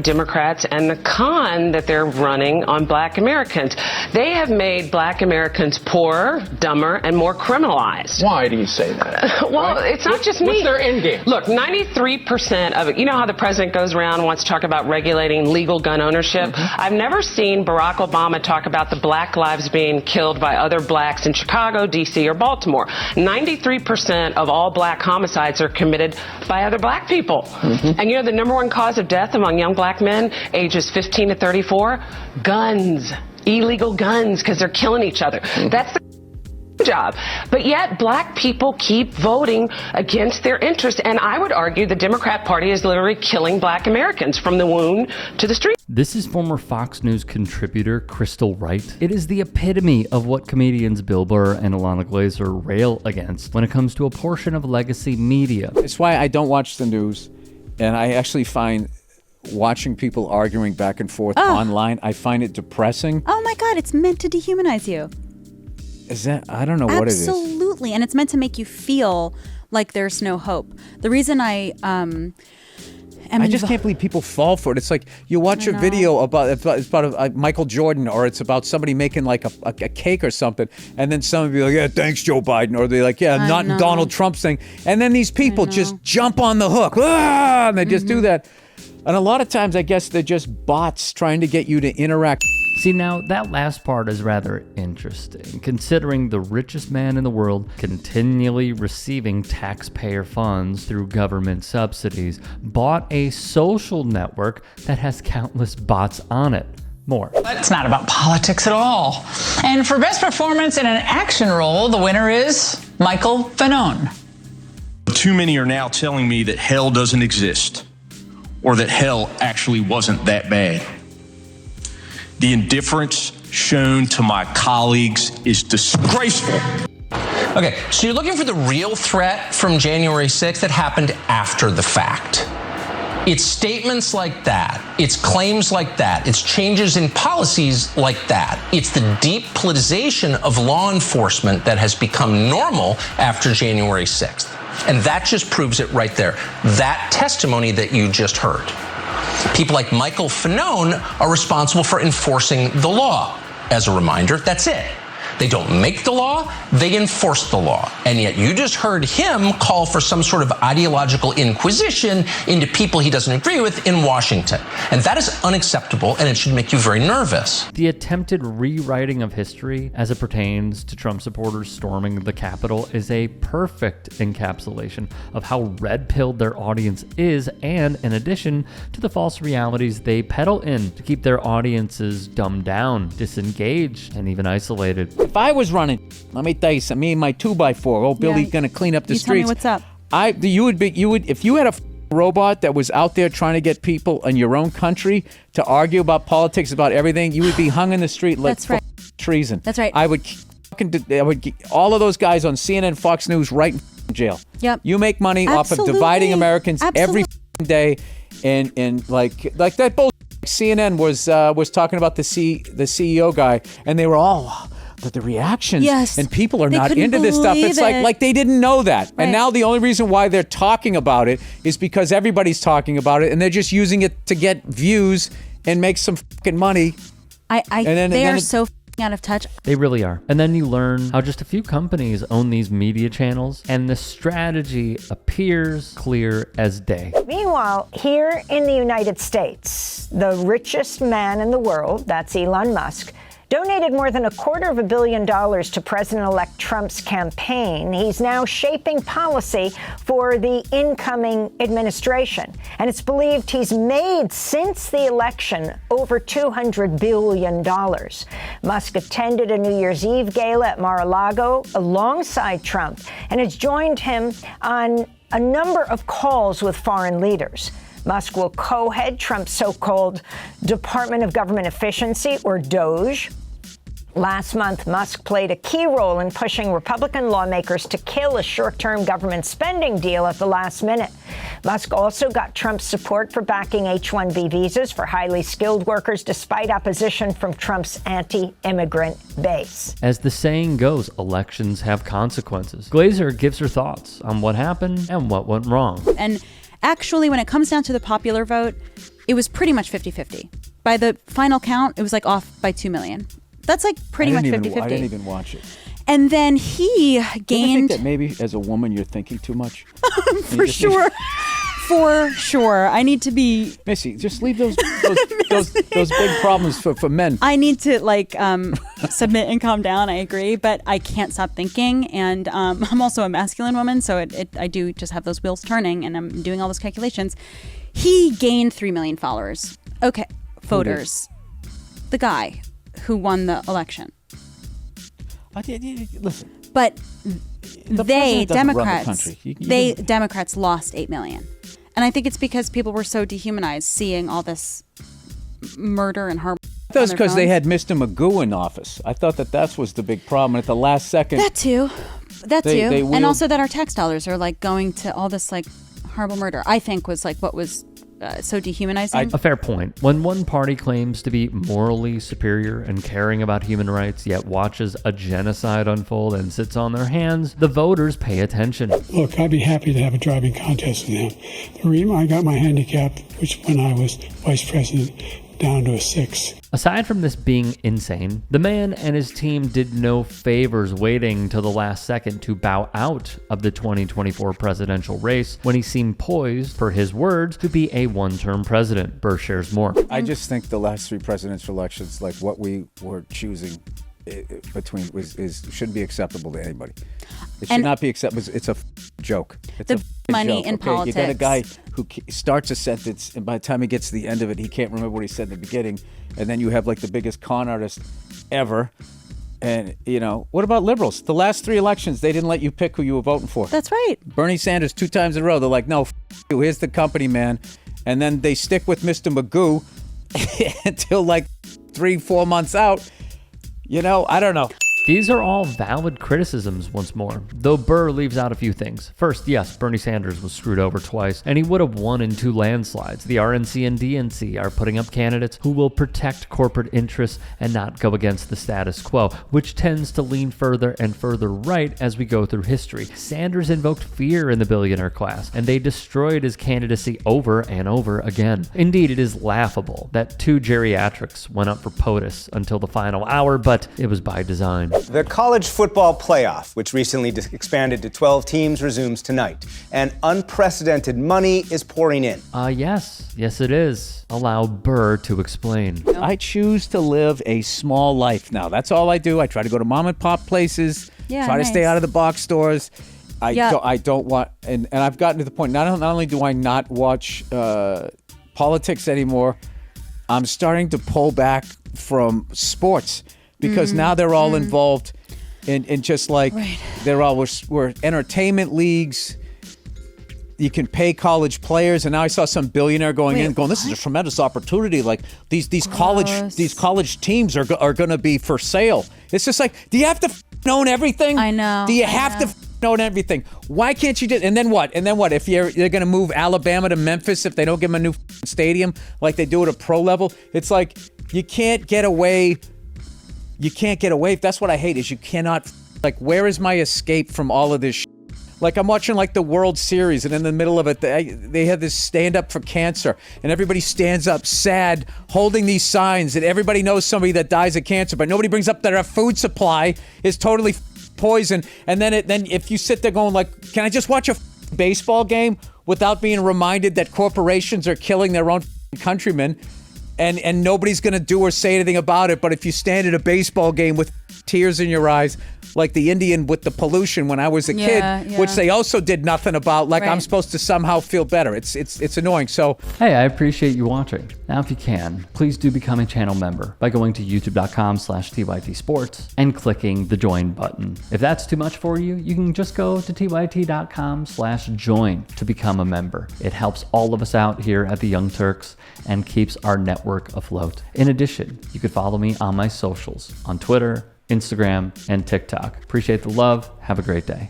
Democrats and the con that they're running on black Americans. They have made black Americans poorer, dumber, and more criminalized. Why do you say that? Well, it's not just me. What's their end game? Look, 93% of it, you know how the president goes around and wants to talk about regulating legal gun ownership? Mm-hmm. I've never seen Barack Obama talk about the black lives being killed by other blacks in Chicago, D.C., or Baltimore. 93% of all black homicides are committed by other black people. Mm-hmm. And you know the number one cause of death among young black men ages 15 to 34? Guns. Illegal guns, because they're killing each other. That's the job. But yet black people keep voting against their interests. And I would argue the Democrat Party is literally killing black Americans from the womb to the street. This is former Fox News contributor Crystal Wright. It is the epitome of what comedians Bill Burr and Ilana Glazer rail against when it comes to a portion of legacy media. It's why I don't watch the news, and I actually find watching people arguing back and forth online, I find it depressing. Oh my God, it's meant to dehumanize you. Is that? I don't know what it is. Absolutely, and it's meant to make you feel like there's no hope. The reason I just can't believe people fall for it. It's like you watch a video about Michael Jordan, or it's about somebody making like a cake or something, and then somebody be like, yeah, thanks, Joe Biden, or they're like, yeah, not Donald Trump's thing, and then these people just jump on the hook, and they just do that. And a lot of times, I guess they're just bots trying to get you to interact. See, now that last part is rather interesting, considering the richest man in the world, continually receiving taxpayer funds through government subsidies, bought a social network that has countless bots on it. More. It's not about politics at all. And for best performance in an action role, the winner is Michael Fanone. Too many are now telling me that hell doesn't exist, or that hell actually wasn't that bad. The indifference shown to my colleagues is disgraceful. Okay, so you're looking for the real threat from January 6th that happened after the fact. It's statements like that. It's claims like that. It's changes in policies like that. It's the deep politicization of law enforcement that has become normal after January 6th. And that just proves it right there. That testimony that you just heard. People like Michael Fanone are responsible for enforcing the law. As a reminder, that's it. They don't make the law, they enforce the law. And yet you just heard him call for some sort of ideological inquisition into people he doesn't agree with in Washington. And that is unacceptable, and it should make you very nervous. The attempted rewriting of history as it pertains to Trump supporters storming the Capitol is a perfect encapsulation of how red-pilled their audience is, and in addition to the false realities they peddle in to keep their audiences dumbed down, disengaged, and even isolated. If I was running, let me tell you something, me and my 2x4, Billy's gonna clean up the streets. Tell me what's up. If you had a robot that was out there trying to get people in your own country to argue about politics, about everything, you would be hung in the street like treason. That's right. I would all of those guys on CNN, Fox News, right in jail. Yep. You make money off of dividing Americans every day, and like that bullshit. CNN was talking about the CEO guy, and they were all. But the reactions and people are not into this stuff. It's like they didn't know that. Right. And now the only reason why they're talking about it is because everybody's talking about it, and they're just using it to get views and make some fucking money. They are so out of touch. They really are. And then you learn how just a few companies own these media channels, and the strategy appears clear as day. Meanwhile, here in the United States, the richest man in the world, that's Elon Musk, donated more than $250 million to President-elect Trump's campaign. He's now shaping policy for the incoming administration. And it's believed he's made, since the election, over $200 billion. Musk attended a New Year's Eve gala at Mar-a-Lago alongside Trump and has joined him on a number of calls with foreign leaders. Musk will co-head Trump's so-called Department of Government Efficiency, or DOGE. Last month, Musk played a key role in pushing Republican lawmakers to kill a short-term government spending deal at the last minute. Musk also got Trump's support for backing H-1B visas for highly skilled workers, despite opposition from Trump's anti-immigrant base. As the saying goes, elections have consequences. Glazer gives her thoughts on what happened and what went wrong. And actually, when it comes down to the popular vote, it was pretty much 50-50. By the final count, it was like off by 2 million. That's like pretty much 50-50. I didn't even watch it. And then he gained... Do you think that maybe as a woman you're thinking too much? For sure. For sure. I need to be... Missy, just leave those big problems for men. I need to like submit and calm down. I agree. But I can't stop thinking. And I'm also a masculine woman. So I do just have those wheels turning and I'm doing all those calculations. He gained 3 million followers. Okay. Voters. The guy who won the election. Listen. But they, Democrats, Democrats lost 8 million. And I think it's because people were so dehumanized seeing all this murder and harm. That was because they had Mr. Magoo in office. I thought that was the big problem. At the last second. That too. And also that our tax dollars are like going to all this like horrible murder, I think was like what was so dehumanizing. A fair point. When one party claims to be morally superior and caring about human rights, yet watches a genocide unfold and sits on their hands, the voters pay attention. Look, I'd be happy to have a driving contest with him. The reason I got my handicap, which when I was vice president, down to a 6. Aside from this being insane, the man and his team did no favors waiting till the last second to bow out of the 2024 presidential race when he seemed poised, per his words, to be a one-term president. Burr shares more. I just think the last 3 presidential elections, like what we were choosing between, shouldn't be acceptable to anybody. It should not be acceptable. It's a joke. It's a money joke, in politics. You got a guy who starts a sentence, and by the time he gets to the end of it, he can't remember what he said in the beginning. And then you have like the biggest con artist ever. And, what about liberals? The last 3 elections, they didn't let you pick who you were voting for. That's right. Bernie Sanders 2 times in a row. They're like, no, you. Here's the company, man. And then they stick with Mr. Magoo until like 3-4 months out. I don't know. These are all valid criticisms once more, though Burr leaves out a few things. First, yes, Bernie Sanders was screwed over twice, and he would have won in 2 landslides. The RNC and DNC are putting up candidates who will protect corporate interests and not go against the status quo, which tends to lean further and further right as we go through history. Sanders invoked fear in the billionaire class, and they destroyed his candidacy over and over again. Indeed, it is laughable that 2 geriatrics went up for POTUS until the final hour, but it was by design. The college football playoff, which recently expanded to 12 teams, resumes tonight. And unprecedented money is pouring in. Yes, it is. Allow Burr to explain. I choose to live a small life now. That's all I do. I try to go to mom and pop places, try to stay out of the box stores. I don't want, and I've gotten to the point, not only do I not watch politics anymore, I'm starting to pull back from sports. Because now they're all involved in just like, we're entertainment leagues. You can pay college players, and now I saw some billionaire going, this is a tremendous opportunity. Like these college teams are going to be for sale. It's just like, do you have to own everything? I know. Do you have to own everything? Why can't you just? And then what? If they're going to move Alabama to Memphis if they don't give them a new stadium like they do at a pro level, it's like you can't get away. You can't get away. That's what I hate is you cannot, like, where is my escape from all of this shit? Like, I'm watching, like, the World Series, and in the middle of it, they have this stand up for cancer, and everybody stands up sad, holding these signs, and everybody knows somebody that dies of cancer, but nobody brings up that our food supply is totally poison. And then if you sit there going, like, can I just watch a baseball game without being reminded that corporations are killing their own countrymen? And nobody's going to do or say anything about it. But if you stand at a baseball game with tears in your eyes, like the Indian with the pollution when I was a kid, which they also did nothing about, like I'm supposed to somehow feel better. It's annoying. So, hey, I appreciate you watching. Now, if you can, please do become a channel member by going to youtube.com/TYT Sports and clicking the join button. If that's too much for you, you can just go to tyt.com/join to become a member. It helps all of us out here at the Young Turks and keeps our network afloat. In addition, you could follow me on my socials on Twitter, Instagram, and TikTok. Appreciate the love. Have a great day.